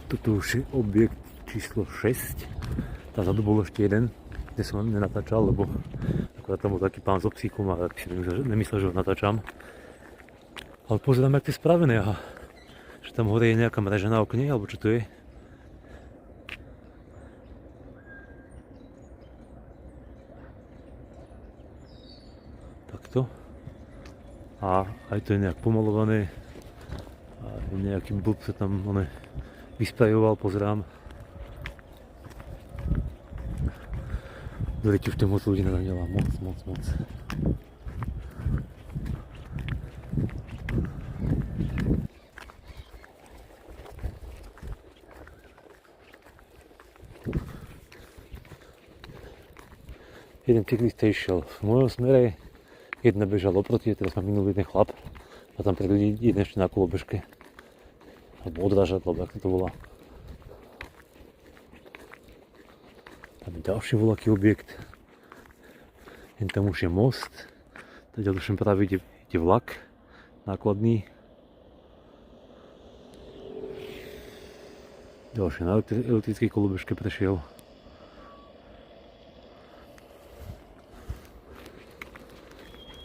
Toto už je objekt číslo 6. Tam zadu bol ešte jeden, kde som nenatáčal, lebo akorát tam bol taký pán s obsíkom a tak si nemyslel, že ho natáčam. Ale pozerám, jak to je spravené, aha. Že tam hore je nejaká mreža na okne, alebo čo to je? Takto. A aj to je nejak pomalované. A nejaký blb sa tam vysprajoval, pozerám. Dobre, už to moc ľudí nadáňala, moc. Jeden cyklista išiel v mojom smere, jedna bežala oproti, teraz ma minul jeden chlap a tam pred ľudí jeden ešte na kolobežke. Alebo odrážadlo, ako to volá. Tam je ďalší voľaký objekt. Jen tam už je most. Teď už práve ide vlak nákladný. Ďalší na elektrickej kolobežke prešiel.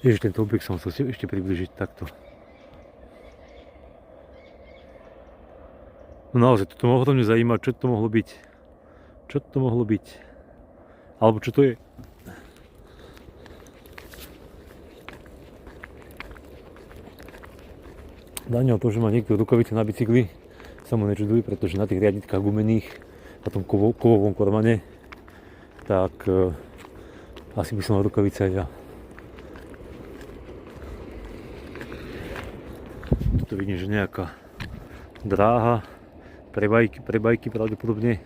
Ježiš, tento objekt som chcel ešte približiť takto. No naozaj, toto ma ohromne zaujíma, čo to mohlo byť. Čo to mohlo byť? Alebo čo to je? Daniel, to, že má niekto rukavice na bicykli, sa mu nečuduj, pretože na tých riaditkách gumených, na tom kovovom kormane, tak asi by som mal rukavice aj ja. Tu vidím, že nejaká dráha pre bajky pravdepodobne.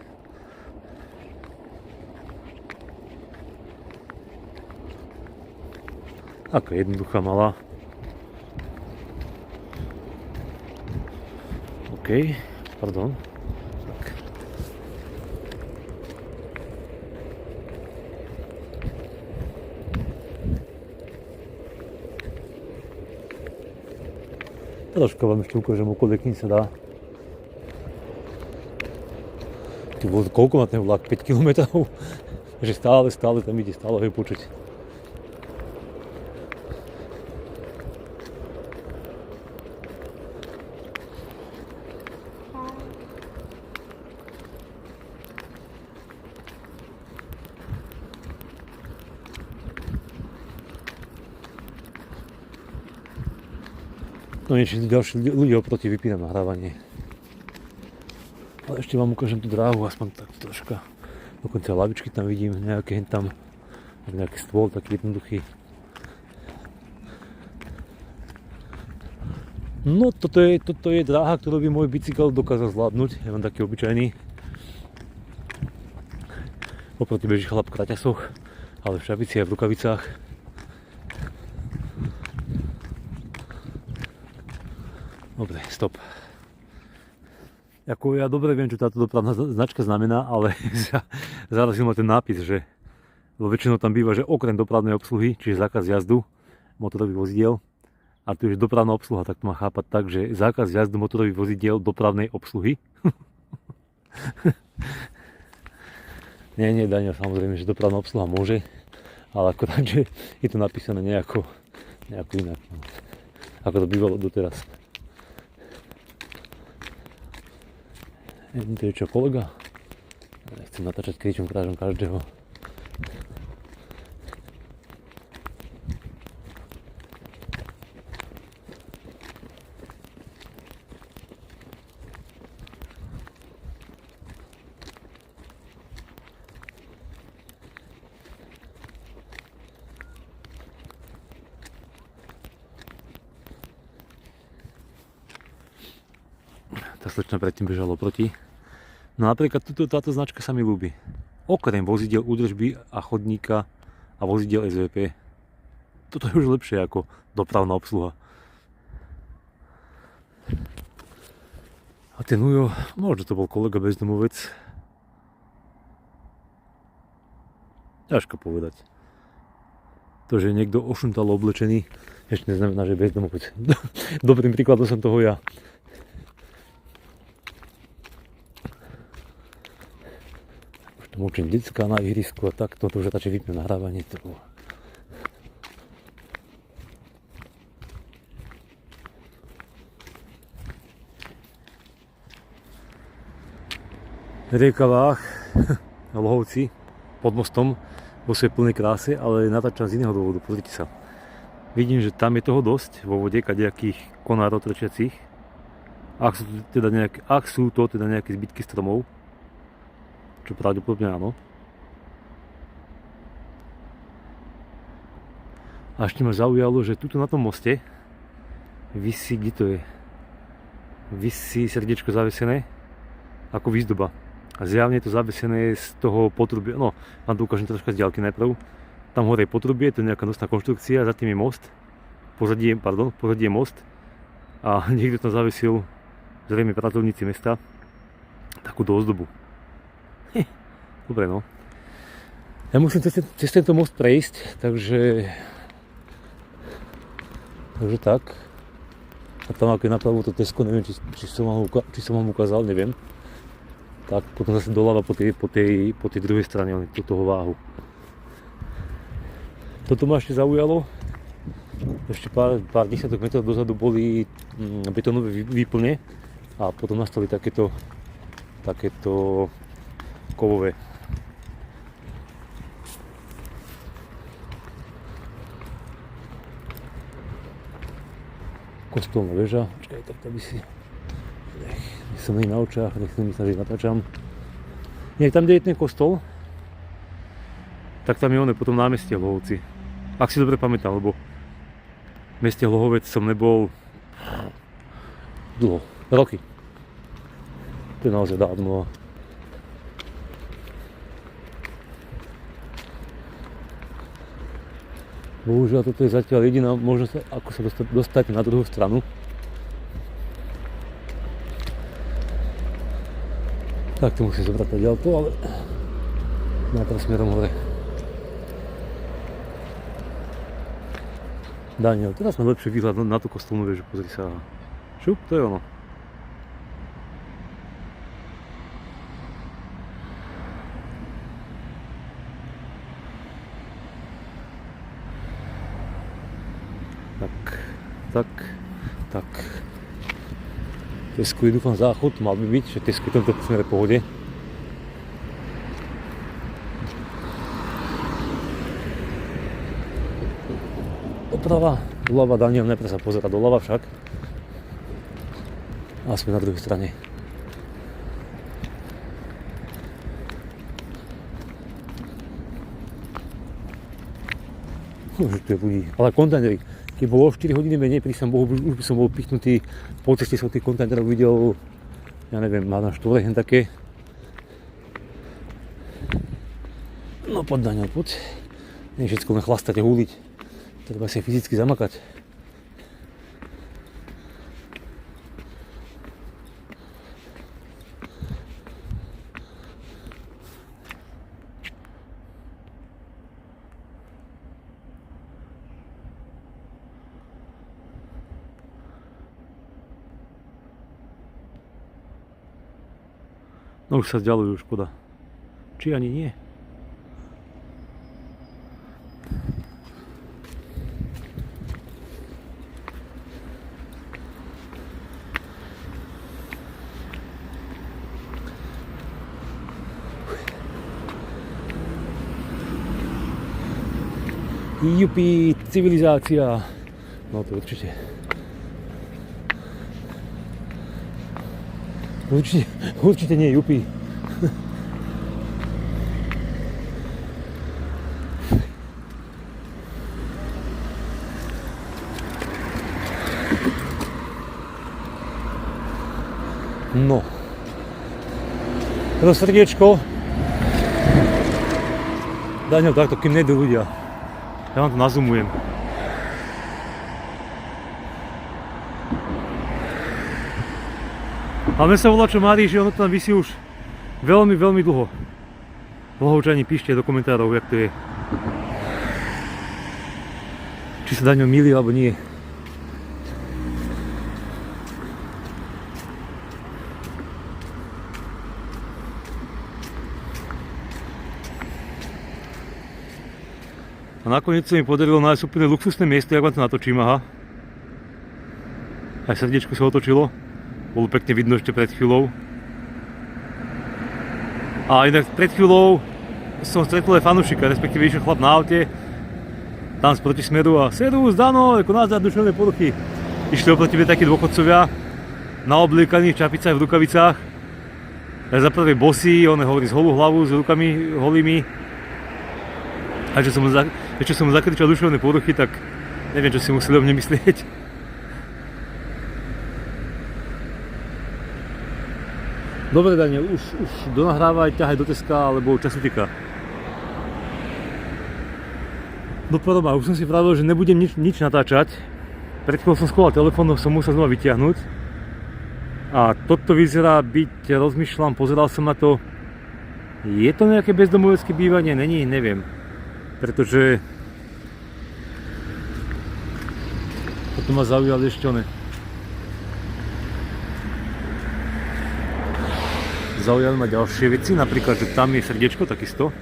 Aká jednoduchá malá. OK, pardon. Tak. Troška vám ešte ukážem okolie, kým sa dá. Ty bol, koľko má ten vlak? 5 km? Že stále tam ide, stále ho je počuť. No niečo, ďalší ľudia oproti vypínam nahrávanie. Ale ešte vám ukážem tú dráhu, aspoň tak troška. Dokonca lavičky tam vidím, nejaký tam, nejaký stôl taký jednoduchý. No toto je dráha, ktorú by môj bicykel dokázal zvládnuť, je len taký obyčajný. Oproti beží chlap v kraťasoch, ale v šapici a v rukavicách. Dobre, stop. Ja dobre viem, čo táto dopravná značka znamená, ale zarazil ma ten nápis, že väčšinou tam býva, že okrem dopravnej obsluhy, čiže zákaz jazdu motorových vozidiel, a tu je dopravná obsluha, tak to má chápať tak, že zákaz jazdu motorových vozidiel dopravnej obsluhy. Nie, Daniel, samozrejme, že dopravná obsluha môže, ale akorát, že je to napísané nejako inak, ako to bývalo doteraz. To je čo, kolega? Nechcem natáčať kričom krážom každého. Tá slečna predtým bežala oproti. No napríklad táto značka sa mi ľúbi. Okrem vozidiel údržby a chodníka a vozidiel SVP. Toto je už lepšie ako dopravná obsluha. A ten Ujo, možno to bol kolega bezdomovec. Ťažko povedať. To, že je niekto ošuntalo oblečený, ešte neznamená, že je bezdomovec. Dobrým príkladom som toho ja. Učím decka na ihrisku a tak, toto už radšej vypnem nahrávanie. Rieka Váh, Lohovci, pod mostom, vo svojej plnej kráse, ale natáčam z iného dôvodu, pozrite sa. Vidím, že tam je toho dosť vo vode, kadejakých konárov trčiacich. Ak sú to teda nejaké zbytky stromov, čo pravdepodobne áno. A ešte ma zaujalo, že tuto na tom moste visí, kde to je? Visí srdiečko zavesené ako výzdoba. A zjavne je to zavesené z toho potrubia, no, vám to ukážem troška z diaľky najprv. Tam hore je potrubie, to je nejaká nosná konštrukcia, za tým je most, pozadí je most a niekto tam zavesil, zrejme pracovníci mesta, takúto ozdobu. Dobre, no. Ja musím cez tento most prejsť, takže tak. A tam ako je napravo to Tesco, neviem, či som vám ukázal, neviem. Tak potom zase doľava po tej druhej strane toho Váhu. Toto ma ešte zaujalo. Ešte pár desiatok metrov dozadu boli betónové výplne a potom nastali takéto kovové. Kostolná väža, počkaj, tak to by si... Nech som nie na očách, nech som myslel, že natáčam. Nie, tam, kde je ten kostol, tak tam je ono potom námestie Hlohovci. Ak si dobre pamätám, lebo v meste Hlohovec som nebol dlho, roky. To je naozaj dávno. Bohužiaľ, toto je zatiaľ jediná možnosť, ako sa dostať na druhú stranu. Tak to musím zobrať ďalko, ale najprv smerom hore. Daniel, teraz má lepší výhľad na tú kostolnú väžu, pozri sa. Šup, to je ono. Tak. Tesco je dúfam záchod, mal by byť, že Tesco je v tomto smere pohode. Doprava, doľava, Daniel najprv sa pozerá doľava však. A sme na druhej strane. Už tu je ľudí, ale kontajnery. Keď bolo 4 hodiny menej, prísam Bohu, už by som bol pichnutý, po ceste som tých kontajnerov videl, ja neviem, má na štvore hen také. No poď Daniel, poď. Nie všetko len chlastať a húliť. Treba si fyzicky zamakať. No už sa vzdialujú, škoda. Či ani nie? Jupi, civilizácia. No to určite. Určite nie jupi. No. To srdiečko. Daniel, takto, kým nejdu ľudia. Ja vám to nazumujem. A mne sa volá, čo Mári, že ono tam visí už veľmi, veľmi dlho. Hlohovčani, píšte do komentárov, jak to je. Či sa Daniel mýli, alebo nie. A nakoniec sa mi podarilo nájsť úplne luxusné miesto, jak vám to natočím, aha. Aj srdiečko sa otočilo. Bolo pekne vidno ešte pred chvíľou. A inak pred chvíľou som stretol aj fanúšika, respektíve išiel chlap na aute. Tam z protismeru a servus, Dano, ako názdar duševné poruchy. Išli oproti mne takí dôchodcovia, naobliekaní v čapicách, v rukavicách. Ja za prvé bosí, on hovorí z holú hlavu, s rukami holými. A ešte som mu zakričal duševné poruchy, tak neviem, čo si museli o mne myslieť. Dobre, Daniel, už donahrávaj, ťahaj do Teska alebo časotika. Do Poroma, už som si pravil, že nebudem nič natáčať. Pred chvíľou som schoval telefón, som musel znova vytiahnuť. A toto vyzerá byť, rozmýšľam, pozeral som na to. Je to nejaké bezdomovecké bývanie? Není, neviem. Pretože toto ma zaujali ešte one. Zaujali ma ďalšie veci, napríklad, že tam je srdiečko takisto.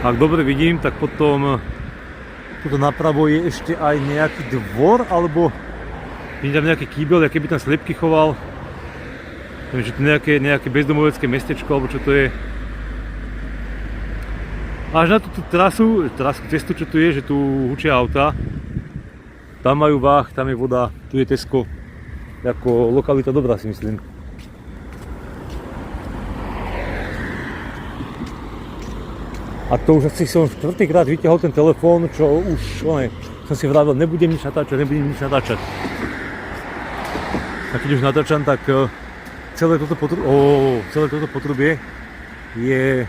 Ak dobre vidím, tak potom tuto napravo je ešte aj nejaký dvor, alebo vidím tam nejaký kýbel, aký by tam sliepky choval. Neviem, že to nejaké bezdomovecké mestečko, alebo čo to je. Až na túto cestu, čo tu je, že tu hučia auta. Tam majú váh, tam je voda, tu je Tesco. Ako lokalita dobrá, si myslím. A to už asi som štvrtýkrát vyťahol ten telefón, čo už som si vravil, nebudem nič natáčať. A keď už natáčam, tak celé toto potrubie je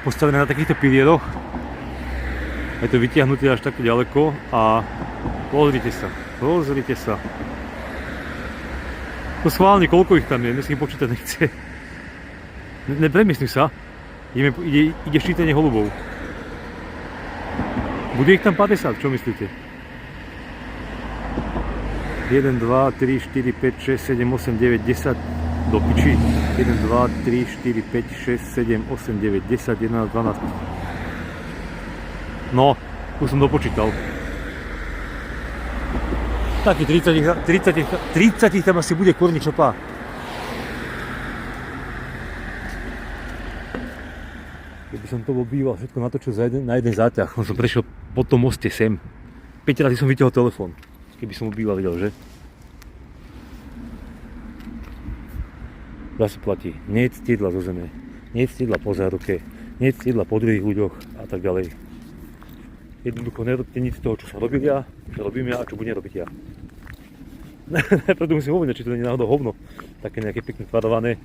postavené na takýchto pilieroch. Je to vytiahnuté až takto ďaleko a pozrite sa. No schválne, koľko ich tam je, dnes ich počítať nechce. Nepremyslím sa. Ide ščítanie holubov. Bude ich tam 50, čo myslíte? 1, 2, 3, 4, 5, 6, 7, 8, 9, 10 do piči. 1, 2, 3, 4, 5, 6, 7, 8, 9, 10, 11, 12. No, tu som dopočítal. Taký 30 tam asi bude kurník čopá. Keby som to býval všetko natočil na jeden záťah, som prešiel po tom moste sem. 5 razy som vytiahol telefón, keby som ho býval videl, že? Zase platí, nie je ctidla zo zeme, nie je ctidla po záruke, nie je ctidla po druhých ľuďoch a tak ďalej. Jednoducho nerobte nič z toho, čo som robil ja, čo robím ja a čo budem robiť ja. Preto musím hovoriť, či to nie je náhodou hovno, také nejaké pekne tvarované.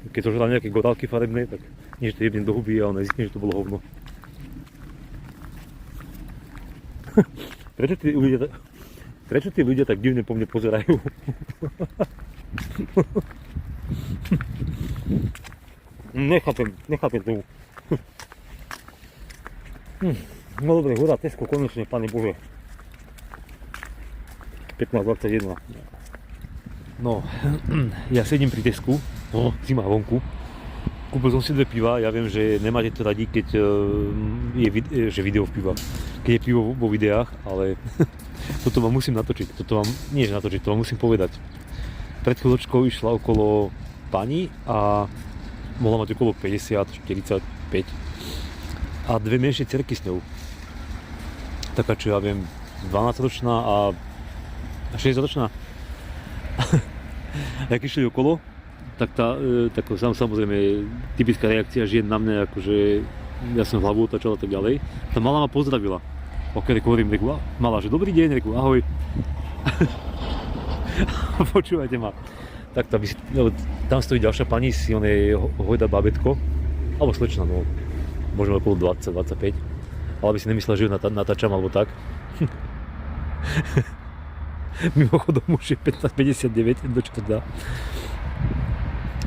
Keď zožral nejaké gorálky farebné, tak nie, že to jebnem do huby a on zistne, že to bolo hovno. Prečo tí ľudia tak divne po mne pozerajú? Nechápem tomu. No dobre, hurá, Tesco, konečne, Pane Bože. 15:21. No, ja sedím pri Tesku, zima vonku. Kúpil som si 2 piva, ja viem, že nemáte to radi, keď je video v pivách. Keď je pivo vo videách, ale toto vám musím natočiť, to vám musím povedať. Pred chvíľočkou išla okolo pani a mohla mať okolo 50, 45 a 2 menšie dcerky s ňou. Taká, čo ja viem, 12-ročná a 6-ročná. Jak išli okolo, tak samozrejme typická reakcia žien na mňa, akože ja som hlavu otačal a tak ďalej. Tá malá ma pozdravila. Hovorím, malá, že dobrý deň, ahoj. Počúvajte ma. Tak tam stojí ďalšia pani, si on je hojda bábätko, alebo slečna, no, možno okolo 20-25, ale aby si nemyslel, že ju natáčam alebo tak. Mimochodom už je 15:59, do čtvrtá.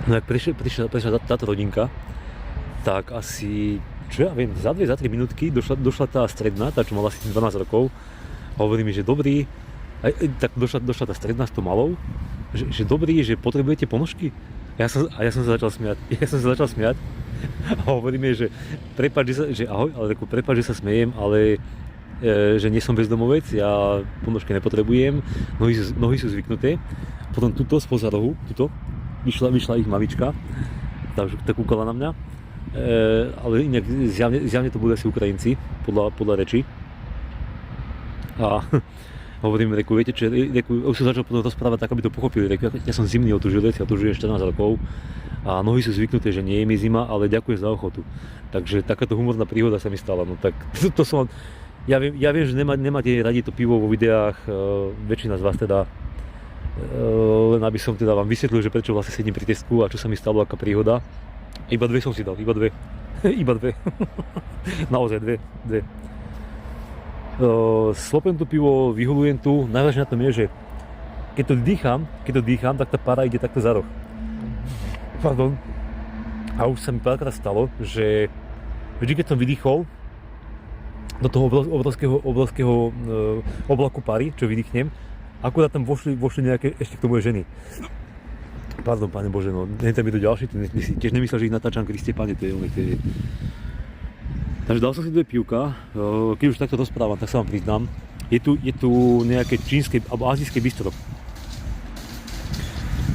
No ak prišla táto rodinka, tak asi, čo ja viem, za 2-3 minútky došla tá stredná, tá čo mala asi 12 rokov, a hovorí mi, že dobrý, tak došla tá stredná s tou malou, že dobrý, že potrebujete ponožky. A ja som sa začal smiať. A hovoríme, že prepáč, že ahoj, ale reku, prepáč, že sa smejem, ale že nie som bezdomovec, ja ponožky nepotrebujem, nohy sú zvyknuté. Potom tuto spoza rohu, vyšla ich mamička, tak kúkala na mňa. Ale inak zjavne to budú asi Ukrajinci, podľa reči. A hovorím, reku, viete čo, už som začal potom rozprávať tak, aby to pochopili. Reku, ja som zimný otužilec, ja tu žijem 14 rokov a nohy sú zvyknuté, že nie je mi zima, ale ďakujem za ochotu. Takže takáto humorná príhoda sa mi stala. No tak to som... Ja viem, že nemáte radi to pivo vo videách, väčšina z vás teda, len aby som teda vám vysvetlil, že prečo vlastne sedím pri Tesku a čo sa mi stalo, aká príhoda. Iba dve som si dal, iba dve. Naozaj dve. Slopem to pivo, vyholujem tu, najvážne na tom je, že keď to dýcham, tak tá para ide takto za roh. Pardon. A už sa mi párkrát stalo, že vždy keď som vydýchol, do toho obrovského oblaku pary, čo vydýchnem, akurát tam vošli nejaké ešte k tomu ženy. Pardon, Pane Bože, no, nechcem mi to ďalší, ty si tiež nemyslel, že ich natáčam, Kriste Pane, to je. Takže dal som si dve pivka, keď už takto rozprávam, tak sa vám priznám, je tu nejaké čínske alebo azijské bistro.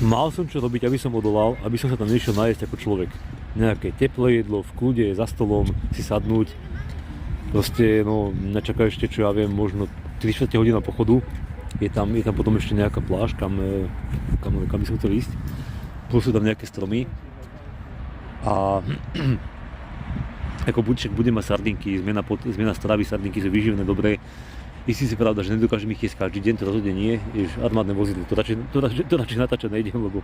Mal som čo robiť, aby som odolal, aby som sa tam nešiel najesť ako človek. Nejaké teplé jedlo, v kľude, za stolom, si sadnúť. Proste, no, nečakaj ešte, čo ja viem, možno 3/4 hodina pochodu. Je tam potom ešte nejaká pláž, kam by som chcel ísť. Plus sú tam nejaké stromy. A ako budem mať sardinky, zmena stravy, sardinky sú výživné, dobré. Istý si pravda, že nedokážem ich jesť každý deň, to rozhodne nie. Jež armádne vozidlo, to radšej natáčať nejdem, lebo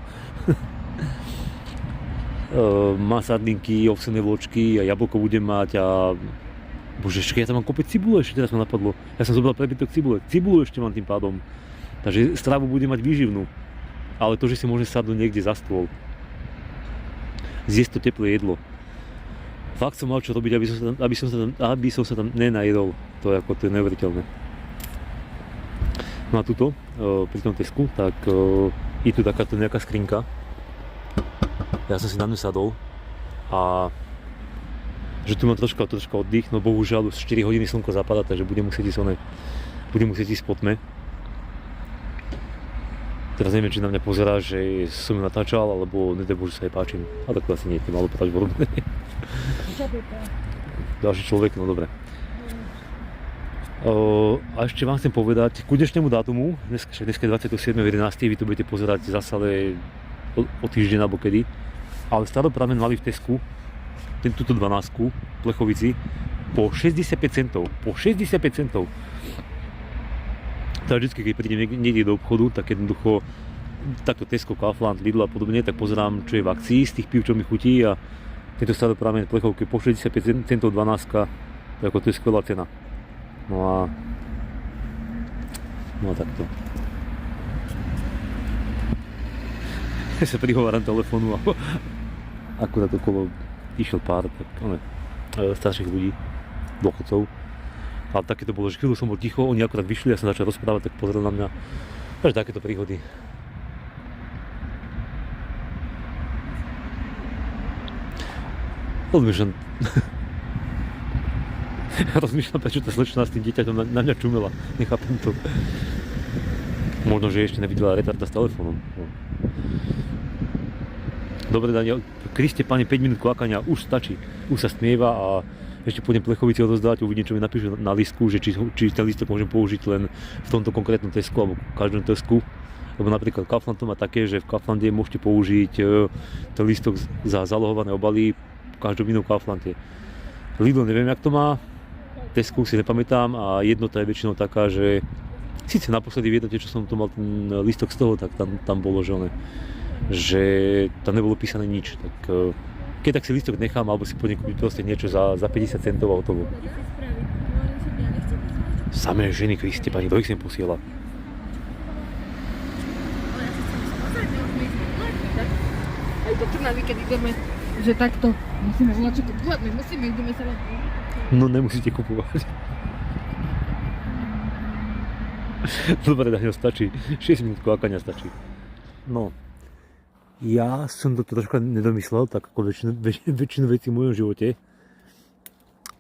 má sardinky, ovsené vločky a jablko budem mať a bože, ešte ja tam mám kopec cibule, ešte teraz ma napadlo. Ja som zobral prebytok cibule. Cibulu ešte mám tým pádom. Takže stravu budem mať výživnú. Ale to, že si môžem sadnúť niekde za stôl. Zjesť to teplé jedlo. Fakt som mal čo robiť, aby som sa tam nenajedol. To je neuveriteľné. No a tuto, pri tom Tesku, tak je tu takáto nejaká skrinka. Ja som si na ňu sadol a že tu mám troška oddych, no bohužiaľ už 4 hodiny slnko zapadá, takže budem musieť ísť po tme. Teraz neviem, či na mňa pozerá, že som ju natáčal, alebo nedaj Bože sa jej páčim. A tak to asi nie je malo pravdepodobné. Ďalší človek, no dobre. A ešte vám chcem povedať, ku dnešnému dátumu, dneska je 27.11, vy to budete pozerať zase o týždeň alebo kedy, ale staropramen mali v Tesku túto 12 plechovici po 65 centov. Po 65 centov. Tak vždycky, keď prídem niekde do obchodu, tak jednoducho takto Tesco, Kaufland, Lidl a podobne, tak pozerám, čo je v akcii z tých pív, čo mi chutí a tento staropramen plechovky po 65 centov 12, to je skvelá cena. No a takto. Ja sa prihováram telefónu a akurát okolo išiel pár starších ľudí, dôchodcov. Ale také to bolo, že chvíľu som bol ticho, oni akurát vyšli, ja som začal rozprávať, tak pozrel na mňa. Takže takéto príhody. Rozmýšľam, prečo tá slečna s tým dieťaťom na mňa čumela. Nechápem to. Možno, že ešte nevidela retarda s telefónom. Dobre, Daniel, Kriste Pane, 5 minút kvakania, už stačí. Už sa smieva a ešte pôjdem plechovici odozdať, uvidím, čo mi napíšu na listku, že či ten listok môžem použiť len v tomto konkrétnom Tesku alebo v každom Tesku. Lebo napríklad Kaufland to má také, že v Kauflande môžete použiť ten listok za zalohované obaly v každom inom Kauflande. Lidl neviem, jak to má, Tesku si nepamätám a jednota je väčšinou taká, že síce naposledy v jednote, čo som to mal ten listok z toho, tak tam bolo, že tam nebolo písané nič, tak keď tak si listok nechám, alebo si pôjdem kúpiť proste niečo za 50 centov a hotovo. Samé ženy, Kriste Pani, kto ich sem posiela? Aj do Trnavy, keď ideme, že takto musíme volať, čo kupovať, my ideme sa na... No nemusíte kupovať. Dobre, Daniel, stačí. 6 minút kvákania stačí. No. Ja som to troška nedomyslel, tak ako väčšinu vecí v mojom živote.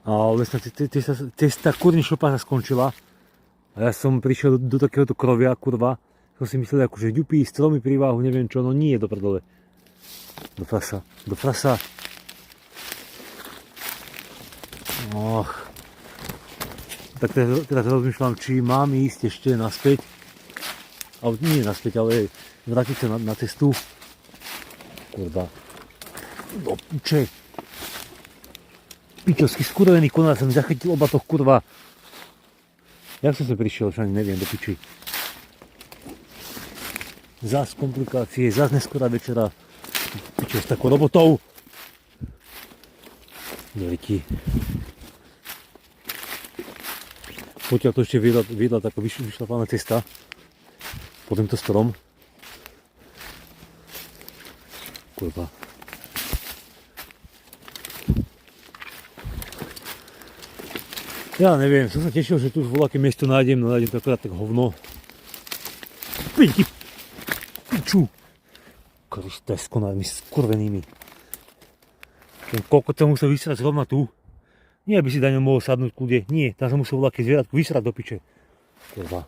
Ale cesta kurní šopa sa skončila. A ja som prišiel do takéhoto krovia, kurva. Som si myslel, akože ďupí, stromy, prívahu, neviem čo, no nie, do prdele. Do frasa. Och. Tak teraz rozmýšľam, či mám ísť ešte naspäť. Ale nie naspäť, ale vrátiť sa na cestu. Kurva. Do piče. Pičovský skurvený konár sa mi zachytil oba toho kurva. Jak som sa prišiel, čo ani neviem, do piči. Zás komplikácie, zás neskorá večera. Piče s takou robotou. Veľký. Potiaľ to ešte viedla taká vyšlapaná cesta. Po tento strom. Kurva. Ja neviem, som sa tešil, že tu voľaké miesto nájdem, no nájdem to akorát tak hovno. Piču! Kriste, s konármi skurvenými. Ten kokot sa musel vysrať zrovna tu. Nie, aby si Daniel mohol sadnúť kľude. Nie, tam sa musel voľaké zvieratku vysrať do piče. Kurva.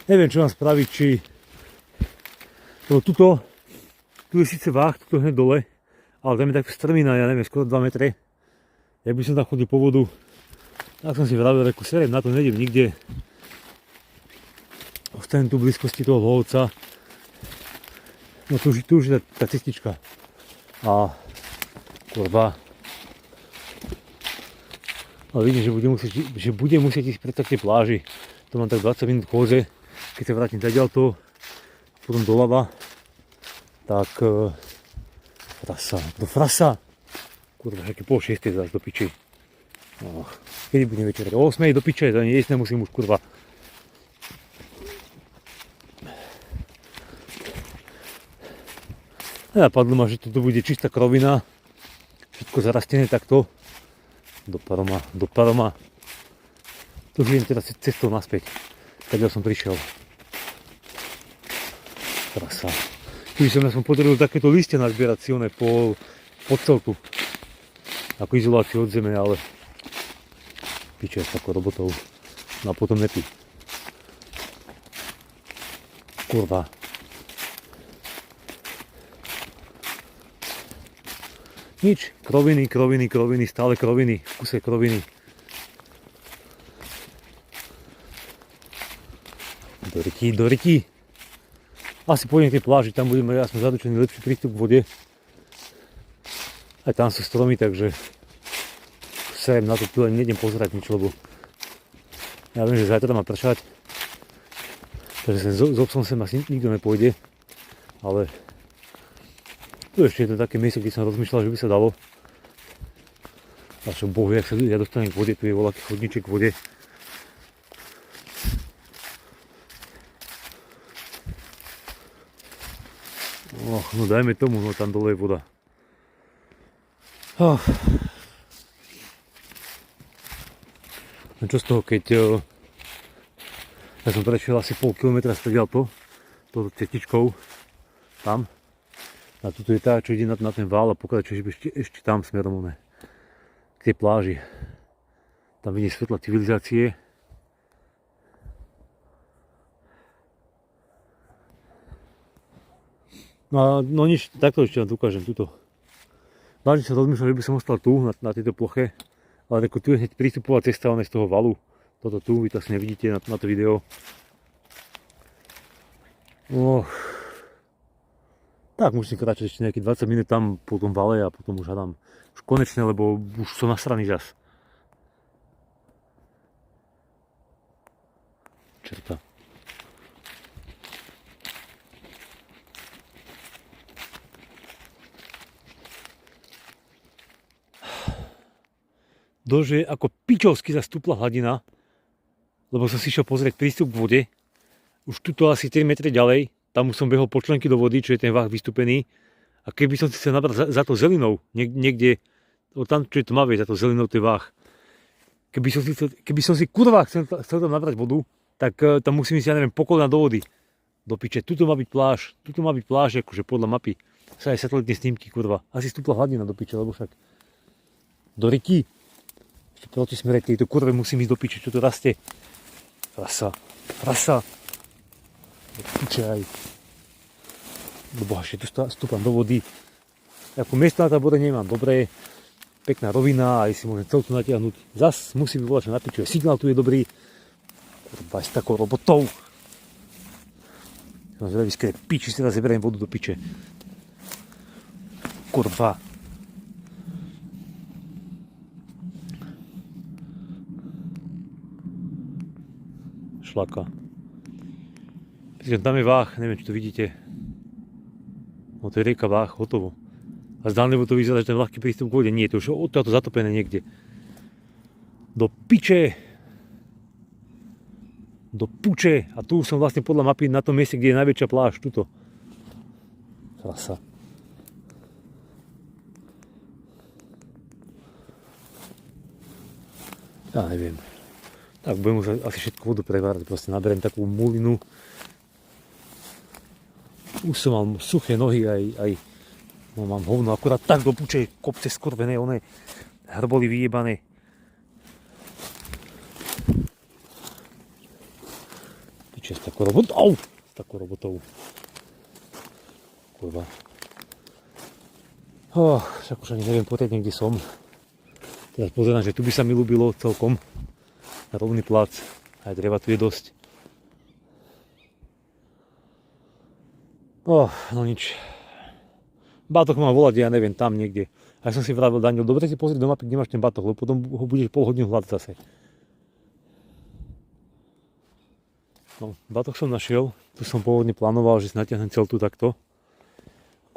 Neviem, čo mám spraviť, či... Lebo tu je síce váh, tu hneď dole, ale tam je takto strmina, ja neviem, skoro 2 metre. Jak by som tam chodil po vodu, tak som si vravel, reku, serem, na to nejdem nikde. Ostanem tu v blízkosti toho lovca. No tu už je tá cestička. A kurva. Ale vidím, že budem musieť ísť preto k tej pláži. To mám tak 20 minút chôdze, keď sa vrátim zadiaľto, potom doľava. Tak do frasa. Kurva, však je 5:30 zase do piči. No, kedy budem večerať? O 8:00 do piče, to ani jesť nemusím už, kurva. Ja padlo ma, že toto bude čistá krovina. Všetko zarastené takto. Do paroma. Tu žijem teraz cestou naspäť. Tak som prišiel. Krasa. Keby som podaril takéto listia nazbierať silné po celku. Ako izoláciu od zeme, ale piče s takou robotou. No a potom nepí. Kurva. Nič. Kroviny, stále kroviny. V kuse kroviny. Do ryti. Asi pôjdem k tej pláži, tam budeme jasno zadučený lepší prístup k vode. Aj tam sú stromy, takže sem na to tu ani nejdem pozerať nič, lebo ja viem, že zajtra má pršať. Takže s obsom sem asi nikto nepôjde. Ale tu ešte je to také miesto, kde som rozmýšľal, že by sa dalo. A čo bohu, jak sa ja dostanem k vode, tu je voľaký chodníček k vode. No dajme tomu, no tam dole je voda. No čo z toho, keď ja som prešiel asi pol kilometra stadiaľto, touto cestičkou, tam. A tuto je tá, čo ide na ten vál a pokračuje ešte tam smerom k tej pláži. Tam vidím svetla civilizácie. No nič, takto ešte vám ukážem, tuto. Vážne sa rozmýšľam, že by som ostal tu, na tejto ploche, ale tu je hneď prístupová cesta, ona je z toho valu. Toto tu, vy to asi nevidíte na to video. Tak musím kráčať ešte nejakých 20 minút tam po tom vale a potom už hádam už konečne, lebo už som nasraný zas. Čerta. Dože ako pičovsky zastúpla hladina, lebo som si išiel pozrieť prístup k vode. Už tuto asi 3 metre ďalej, tam už som behol po členky do vody, čo je ten váh vystúpený. A keby som si chcel nabrať za to zelinou, niekde, tam čo je tmavé, za to zelinou ten váh. Keby som si kurva chcel tam nabrať vodu, tak tam musím ísť, ja neviem, po kolena do vody. Do piče, tuto má byť pláž, akože podľa mapy. Sa aj satelitné snímky, kurva. Asi stúpla hladina do piče, lebo však do rieky. Ešte proti smere tejto kurve musím ísť do piče, čo to rastie. Rasa. Do piče aj. Boha, ešte tu stúpam do vody. Ako miesto na tábore nemám, dobré. Pekná rovina, aj si môžem celú tu natiahnuť. Zas musím vyvolať na piču, signál tu je dobrý. Kurva, s takou robotou. Som zvedavý, skrej piči, si teraz zeberiem vodu do piče. Kurva. Šlaka. Tam je Váh, neviem, či to vidíte. No to je rieka Váh, hotovo. A zdánlivo to vyzerá, že ten ľahký prístup k vode. Nie, to už je odtiaľto zatopené niekde. Do piče. Do puče. A tu už som vlastne podľa mapy na tom mieste, kde je najväčšia pláž. Tuto. Krasa. Ja neviem. Tak budem už asi všetko vodu prevárať. Proste naberiem takú mulinu. Už som mal suché nohy aj no, mám hovno akurát tak do puče. Kopce skorvené, one hrboly vyjebané. S takou robotou. S takou robotou. Kurva. Však už ani neviem poriadne, kde som. Teraz pozerám, že tu by sa mi ľúbilo celkom. Rovný plac. Aj dreva tu je dosť. No nič. Bátok mám volať, ja neviem, tam niekde. A som si vravil, Daniel, dobre si pozrieť do mapy, kde máš ten bátok, lebo potom ho budeš pol hodinu hľadať zase. No, batoh som našiel, tu som pôvodne plánoval, že si natiahnem celú tu takto.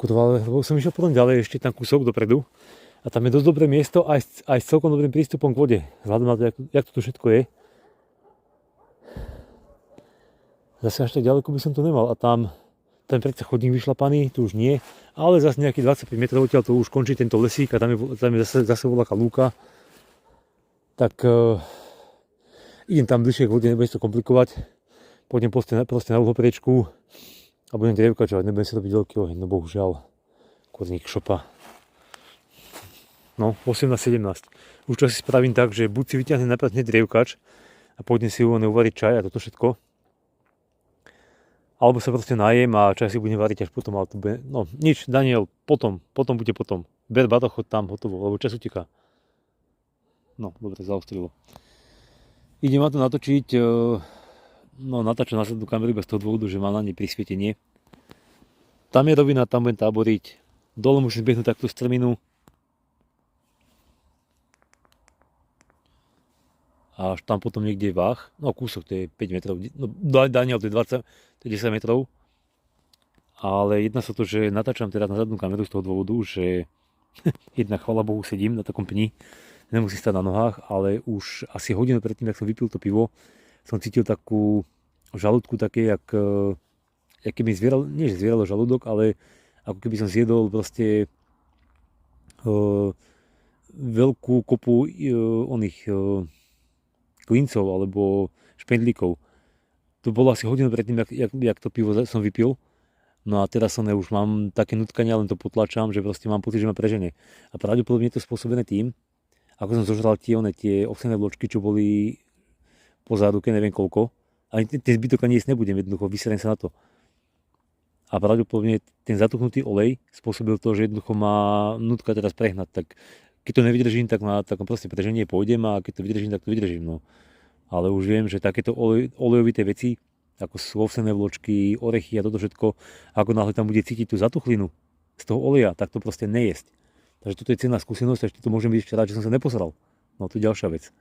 Kurva, lebo som išiel potom ďalej, ešte tam kúsok dopredu. A tam je dosť dobré miesto, aj s celkom dobrým prístupom k vode. Vzhľadom na to, jak to tu všetko je. Zase až tak ďaleko by som to nemal. A tam ten predsa chodník vyšlapaný, tu už nie. Ale zase nejakých 25 metrov odtiaľ to už končí tento lesík a tam je zase voľaká lúka. Tak idem tam bližšie k vode, nebude to komplikovať. Pôjdem proste na uhloperiečku a budem drievkačovať, nebudem si robiť veľký oheň, no bohužiaľ. Kurník šopa. No, 18:17. Už to si spravím tak, že buď si vyťahnem najprv hneď drievkač a pôjdem si uvariť čaj a toto všetko. Alebo sa proste najem a čaj si budem variť až potom, ale to bude, no nič, Daniel, potom bude potom. Ber batoh, chod tam, hotovo, lebo čas uteká. No, dobre, zaostrilo. Idem ma to natočiť. No, natáčam následnú kameru iba z toho dôvodu, že mám na nej prisvietenie. Tam je rovina, tam budem táboriť. Dole musím zbiehnúť takto strminu. A až tam potom niekde je Váh. No, kúsok, to je 5 metrov. No, Daniel, to je 20, to je 10 metrov. Ale jedná sa to, že natáčam teraz na zadnú kameru z toho dôvodu, že jednak, chvála Bohu, sedím na takom pni. Nemusím stať na nohách, ale už asi hodinu predtým, jak som vypil to pivo, som cítil takú žalúdku také, jak keby zvieralo žalúdok, ale ako keby som zjedol proste veľkú kopu oných klincov alebo špendlíkov. To bolo asi hodinu predtým, jak to pivo som vypil. No a teraz už mám také nutkania, len to potlačam, že proste mám pocit, že ma prežene. A pravdepodobne je to spôsobené tým, ako som zožral tie ovsené vločky, čo boli po záruke, neviem koľko. Ale ten zbytok ani jesť nebudem, jednoducho vyserem sa na to. A pravdepodobne ten zatuchnutý olej spôsobil to, že jednoducho má nutka teraz prehnať. Tak keď to nevydržím, tak na takom proste preženie pôjdem a keď to vydržím, tak to vydržím. No. Ale už viem, že takéto olejovité veci, ako sú ovsené vločky, orechy a toto všetko, ako náhle tam bude cítiť tú zatuchlinu z toho oleja, tak to proste nejesť. Takže toto je cenná skúsenosť, takže to môžem byť ešte rád, že som sa neposral. No to je ďalšia vec.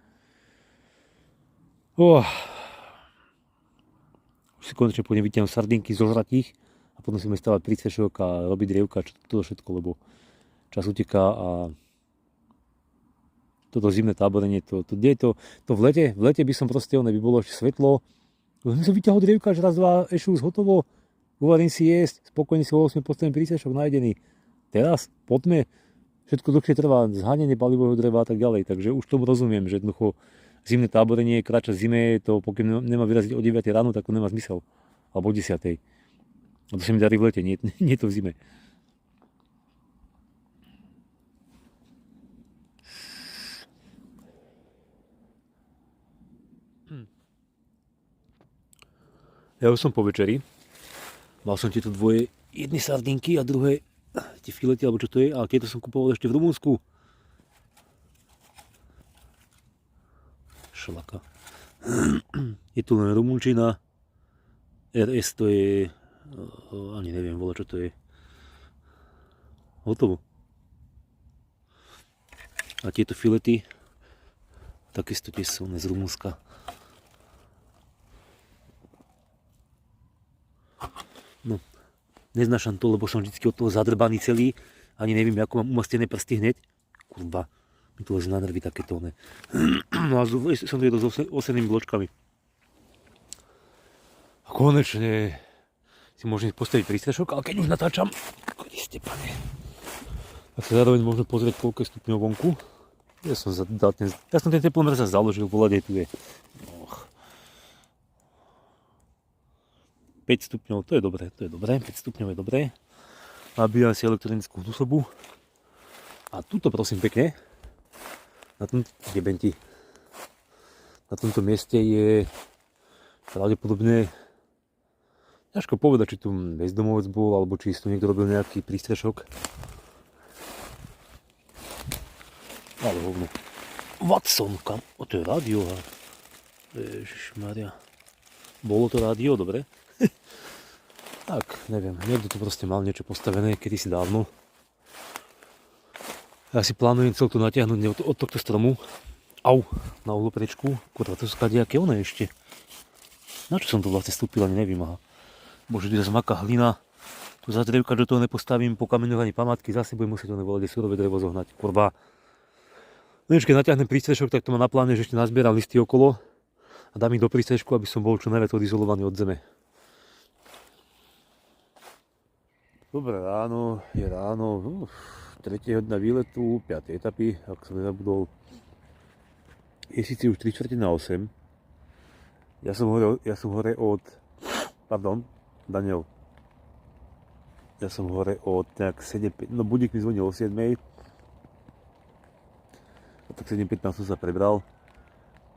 Už si konečne pôjdem vytiahnuť sardinky, zožrať ich a potom si budeme stavať prícvešok a robiť drievka, toto všetko, lebo čas uteká a toto zimné táborenie, to v lete by som proste, by bolo ešte svetlo, som si vyťahol drievka, že raz, dva, ešus, hotovo, uvarím si jesť, spokojne si sme postavím prícvešok nájdený. Teraz, poďme, všetko dlhšie trvá, zháňanie palivového dreva a tak ďalej, takže už tomu rozumiem, že jednoducho zimné táborenie, kráčať zime, to pokým nemá vyraziť o 9 ráno, tak to nemá zmysel. Alebo o 10. A to sa mi darí v lete, nie to v zime. Ja už som po večeri. Mal som tieto dvoje, jedny sardinky a druhé tie filety, alebo čo to je, ale tieto som kupoval ešte v Rumunsku. Šlaka. Je tu len rumunčina. RS to je, ani neviem, čo to je. Hotovo. A tieto filety, takisto tie sú z Rumunska. No, neznášam to, lebo som vždy od toho zadrbaný celý. Ani neviem, ako mám umastené prsty hneď. Kurva, mi to leze na nervy takéto one. No a som to jedol s osenými bločkami. A konečne si môžem postaviť prístrešok, ale keď už natáčam, Kriste pane, tak sa zároveň môžem pozrieť, koľko je stupňov vonku. Ja som ten teplomer sa založil, volať tu je. 5 stupňov, to je dobré, 5 stupňov je dobré. Nabíjam si elektronickú zásobu. A tuto prosím pekne, na tomto mieste je pravdepodobne, ťažko povedať, či tu bezdomovec bol, alebo či si tu niekto robil nejaký prístrešok. Ale hovno. Watson, kam? To je rádio. Ježišmaria. Bolo to rádio, dobre? Tak, neviem, niekto tu proste mal niečo postavené kedysi dávno. Ja si plánujem celú to natiahnuť od tohto stromu. Au, na uhlopriečku. Kurva, to sú kadejaké one ešte. Na čo som tu vlastne vstúpil, ani neviem. Aha. Bože, tu je zmaká hlina. Tu za drevka, že toho nepostavím, po kameňoch ani památky. Zase budem musieť ono volať surové drevo zohnať. Kurva. No keď natiahnem prístrešok, tak to má na pláne, že ešte nazbieram listy okolo a dám ich do prístrešku, aby som bol čo najviac odizolovaný od zeme. Dobré ráno, je ráno, 3. hodina výletu, 5. etapy, ak som nezabudol. Je síce už 7:45. Ja som hore od, Daniel. Ja som hore od nejak 7:05, no budík mi zvonil o 7. A tak 7:15 som sa prebral.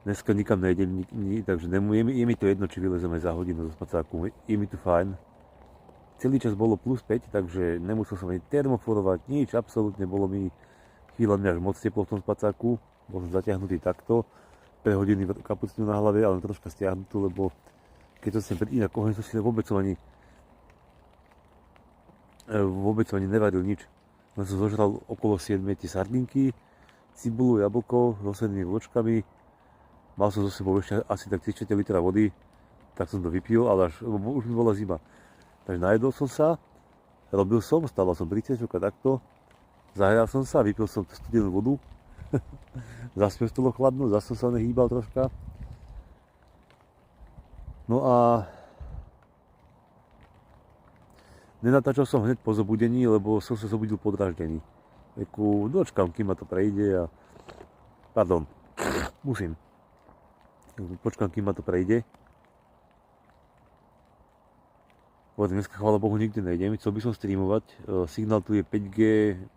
Dneska nikam nejdem, takže je mi to jedno, či vylezeme za hodinu zo spacáku, je mi tu fajn. Celý čas bolo plus 5, takže nemusel som ani termoforovať, nič, absolútne bolo mi chvíľami až moc teplo v tom spacáku. Bol som zatiahnutý takto, pre hodiny kapucinu na hlave, ale troška stiahnutú, lebo keď to sem inak oheň som si vôbec som ani nevaril nič. Len som zožral okolo 7 tie sardinky, cibulu, jablko s osenými vločkami. Mal som so sebou ešte asi tak 3/4 litra vody, tak som to vypil, ale lebo už mi bola zima. Takže najedol som sa, robil som, stával som prístrešok a takto, zahral som sa, vypil som studenú vodu, zase mi stalo chladno, zase som sa nehýbal troška. No a nenatáčal som hneď po zobudení, lebo som sa zobudil podráždený. Dočkám, kým ma to prejde a... Počkám, kým ma to prejde. Dneska, chvála Bohu, nikde nejdem, chcel by som streamovať, signál tu je 5G,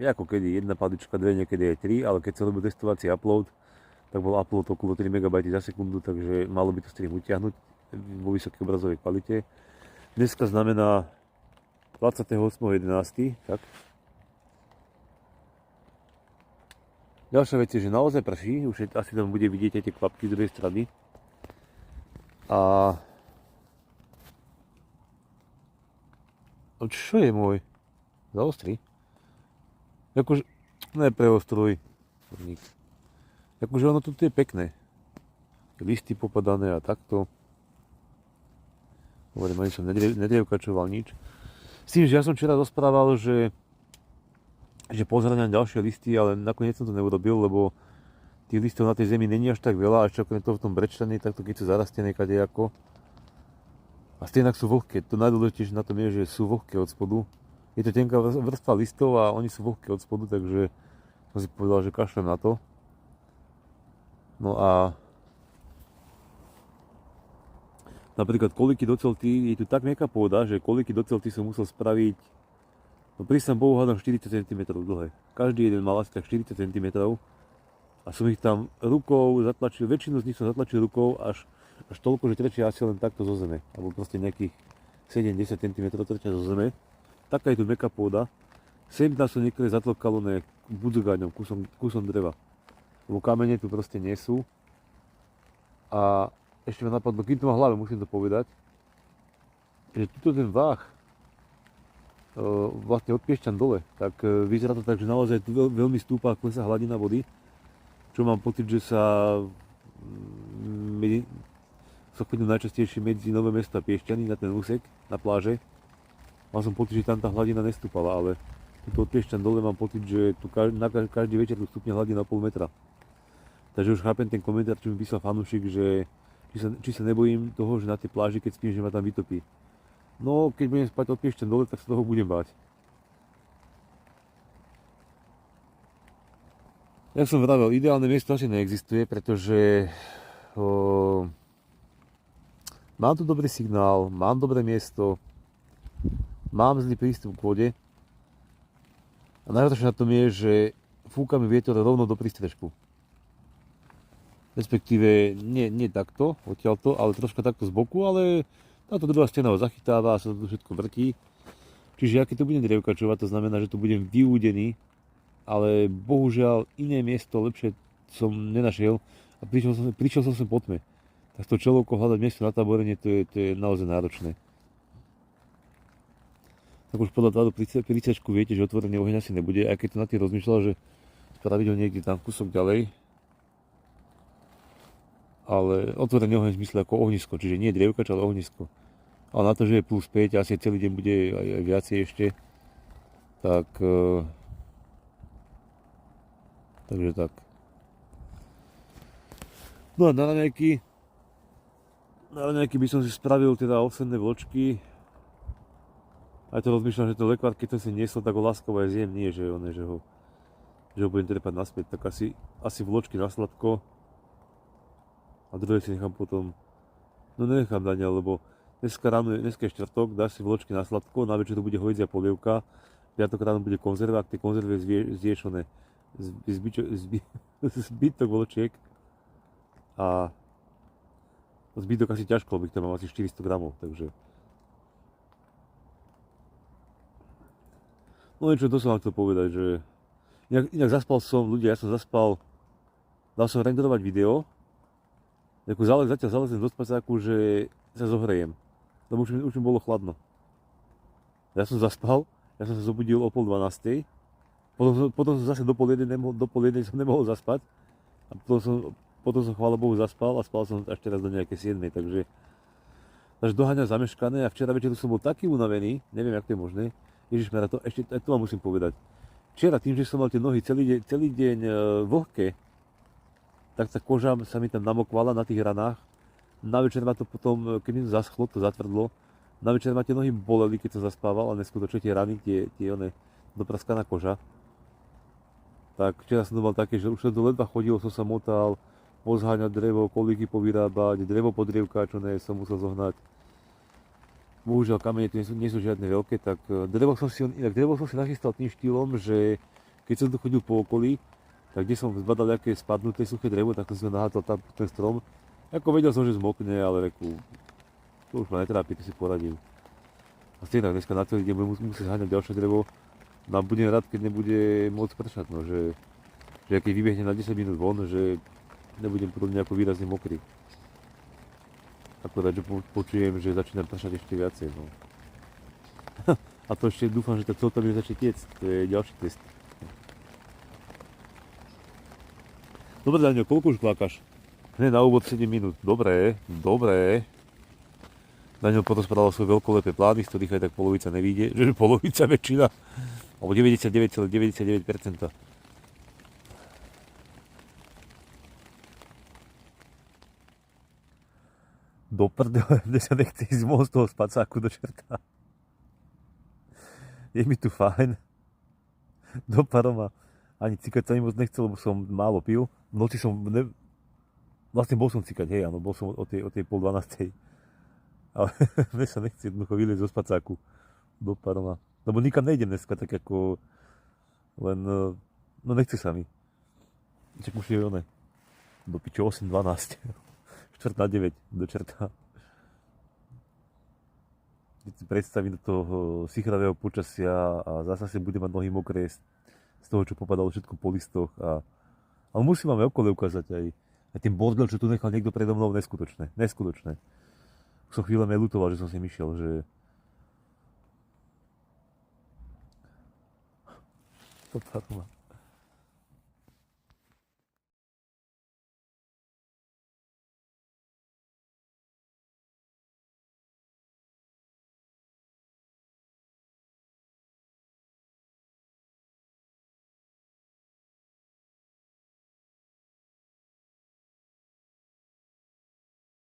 ako kedy, 1 palička, 2, niekedy aj 3, ale keď sa robil testovací upload, tak bol upload okolo 3 MB za sekundu, takže malo by to stream utiahnuť vo vysokej obrazovej kvalite. Dneska znamená 28.11. Tak. Ďalšia vec je, že naozaj prší, už asi tam bude vidieť aj tie kvapky z druhej strany. A čo je môj? Zaostri? Akože, nepreostruj. Akože ono tu je pekné. Listy popadané a takto. Hovorím, ani som nedrievkačoval nič. S tým, že ja som včera rozprával, že pozerám ďalšie listy, ale nakoniec som to neurobil, lebo tých listov na tej zemi není až tak veľa, až ako je to v tom brečtaní, takto keď sú zarastené kadejako. A stejnak sú vlhké. To najdôležitejšie na tom je, že sú vlhké od spodu. Je to tenká vrstva listov a oni sú vlhké od spodu, takže som si povedal, že kašlem na to. No a Napríklad kolíky do celty, je tu tak mäkká pôda, že kolíky do celty som musel spraviť, no prísam Bohu hádam 40 cm dlhé. Každý jeden mal asi tak 40 cm a som ich tam rukou zatlačil, väčšinu z nich som zatlačil rukou až toľko, že trčia asi len takto zo zeme, alebo proste nejakých 7-10 cm trčia zo zeme. Taká je tu mäkká pôda. Sem tam som niektoré zatlkalo budzogáňom, kusom dreva. Lebo kamene tu proste nie sú. A ešte ma napadlo, kým to má v hlave, musím to povedať, že tuto ten váh vlastne od Piešťan dole, tak vyzerá to tak, že naozaj tu veľmi stúpa a klesá hladina vody, čo mám pocit, že sa chodím najčastejšie medzi Nové Mesto a Piešťany na ten úsek, na pláže. Mal som pocit, že tam tá hladina nestúpala, ale tuto od Piešťan dole mám pocit, že tu každý večer tu stupne hladina pol metra. Takže už chápem ten komentár, čo mi písal fanúšik, že či sa nebojím toho, že na tej pláži, keď spím, že ma tam vytopí. No, keď budem spať od Piešťan dole, tak sa toho budem báť. Jak som vravel, ideálne miesto asi neexistuje, pretože mám tu dobrý signál, mám dobré miesto, mám zlý prístup k vode a najhoršie na tom je, že fúka mi vietor rovno do prístrežku. Respektíve nie takto, odtiaľto, ale troška takto z boku, ale táto druhá stena ho zachytáva a sa to všetko vrtí. Čiže ja keď to budem drievkačovať, to znamená, že tu budem vyúdený, ale bohužiaľ iné miesto lepšie som nenašiel a prišiel som sem po tme. Tak to čelovko hľadať miesto na táborenie, to je naozaj náročné. Tak už podľa táto príčečku viete, že otvorený oheň asi nebude, aj keď to na tým rozmýšľal, že spraviť ho niekde tam kúsok ďalej. Ale otvorený oheň v zmysle ako ohnisko, čiže nie drievkač, ale ohnisko. Ale na to, že je plus 5, asi celý deň bude aj viacej ešte, tak takže tak. No a na raňajky by som si spravil teda ovsenné vločky. Aj to rozmýšľam, že to lekvár, keď som si niesol, tak ho láskovo aj zjem, nie, že ho budem trepať naspäť, tak asi vločky na sladko. A druhé si nechám potom, no nenechám na ne, lebo dneska je štvrtok, dáš si vločky na sladko, na večer to bude hovädzia polievka, piatok ráno bude konzerva, ak tie konzervy zješ zbytok vločiek a zbytok asi ťažko, lebo ich tam mám asi 400 gramov, takže no niečo, to som vám chcel povedať, že inak zaspal som, ľudia, ja som zaspal, dal som renderovať video, zatiaľ zalezem do spacáku, že sa zohrejem, lebo už mi bolo chladno. Ja som zaspal, ja som sa zobudil o 11:30, potom som zase do pol jednej som nemohol zaspať a potom som chvála Bohu zaspal a spal som až teraz do nejaké 7, takže doháňam zameškané a včera večer som bol taký unavený, neviem, jak to je možné, ježišmarja, ešte to vám musím povedať. Včera tým, že som mal tie nohy celý deň vlhké, tak tá koža sa mi tam namokvala na tých ranách. Na večer ma to potom, keď mi to zaschlo, to zatvrdlo, na večer ma tie nohy boleli, keď som zaspával a neskutočne tie rany, tie dopraskaná koža. Tak včera som to mal také, že už som to ledva chodil, som sa motal, pozháňať drevo, kolíky povyrábať, drevo podrievkačoné som musel zohnať. Bohužiaľ kamene tu nie sú žiadne veľké, tak drevo som si nachystal tým štýlom, že keď som tu chodil po okolí, tak kde som zbadal nejaké spadnuté suché drevo, tak som si ho nahádzal tam ten strom. Ako vedel som, že zmokne, ale reku, to už ma netrápi, to si poradím. A stejne dneska na celý deň budem musieť zháňať ďalšie drevo. No a budem rád, keď nebude môcť pršať, no, že keď vybehne na 10 minút von, že nebudem potom nejako výrazne mokrý. Akorát, že počujem, že začínam pršať ešte viacej, no. A to ešte dúfam, že tá celta mi začne tiecť, to je ďalší test. Dobre, Daňo, koľko už kvákaš? Hneď na úvod 7 minút. Dobre. Daňo porozprával svoje veľkolepé plány, z ktorých aj tak polovica nevíde. Že polovica, väčšina. Alebo 99,99%. Do prdele, mne sa nechce ísť von z toho spacáku do čerta. Je mi tu fajn. Do paroma. Ani cikať sa mi moc nechcel, lebo som málo pil. V noci vlastne bol som cikať, hej, áno, bol som o tej 11:30. Ale mne sa nechce jednoducho vyliezť zo spacáku do Parma. Lebo nikam nejdem dneska, tak ako len, no nechce sa mi. Čak už je oné. Do piče 8:12. 8:45 do čerta. Keď si predstavím do toho sichravého počasia a zase budem mať nohy mokré z toho, čo popadalo všetko po listoch. Ale musím vám okolo ukázať aj ten bordel, čo tu nechal niekto predo mnou, neskutočné. Neskutočné. Som chvíľami ľutoval, že som si myšiel, že to Parma.